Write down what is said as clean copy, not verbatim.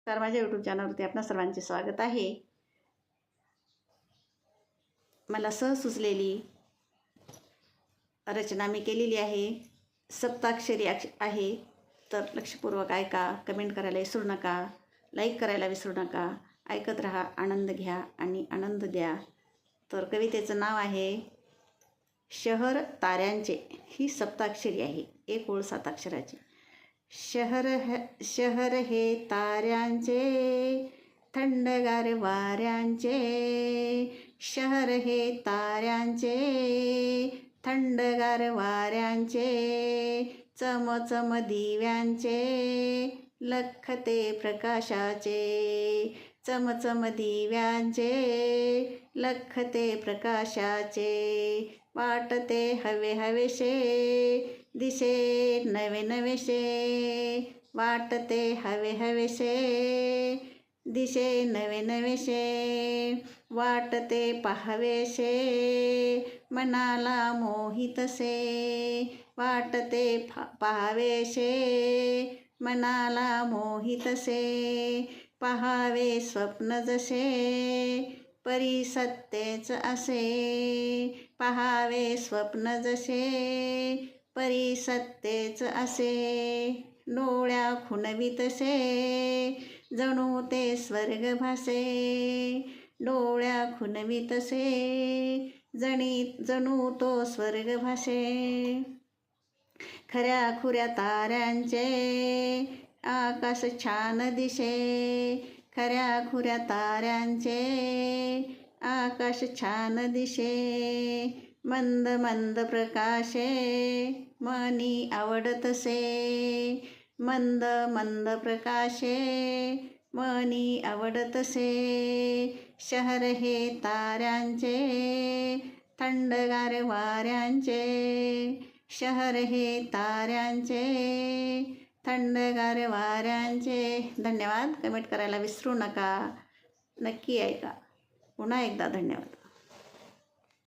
तर माझ्या यूट्यूब चॅनलवरती आपणा सर्वांचे स्वागत आहे. मला सहज सुचलेली रचना मी केलेली आहे. सप्ताक्षरी आहे. तर लक्षपूर्वक ऐका, कमेंट करायला विसरू नका, लाईक करायला विसरू नका. ऐकत राहा, आनंद घ्या आणि आनंद द्या. तर कवितेचं नाव आहे शहर ताऱ्यांचे. ही सप्ताक्षरी आहे, एक ओळ 7 अक्षराची. शहर हे ताऱ्यांचे, थंडगार वाऱ्यांचे. शहर हे ताऱ्यांचे, थंडगार वाऱ्यांचे. चमचम दिव्यांचे, लखते प्रकाशाचे. चमचम दिव्यांचे, लखते प्रकाशाचे. वाटते हवे हवेशे, दिसे नवे नवेशे. वाटते हवे हवेशे, दिसे नवे नवेशे. वाटते पाहावेशे, मनाला मोहितसे. वाटते पाहावेशे, मनाला मोहितसे. पहावे स्वप्न जसे, परी सत्तेच असे. पहावे स्वप्न जसे, परी सत्तेच असे. डोळ्या खुणवितसे, जणू ते स्वर्ग भासे. डोळ्या खुणवितसे, जणू तो स्वर्ग भासे. खऱ्या खुऱ्या ताऱ्यांचे, आकाश छान दिसे. खऱ्या खुऱ्या ताऱ्यांचे, आकाश छान दिसे. मंद मंद प्रकाशे, मनी आवडतसे. मंद मंद प्रकाशे, मनी आवडतसे. शहर हे ताऱ्यांचे, थंडगार वाऱ्यांचे. शहर हे ताऱ्यांचे, थंडगार वाऱ्यांचे. धन्यवाद. कमेंट करायला विसरू नका. नक्की ऐका. पुन्हा एकदा धन्यवाद.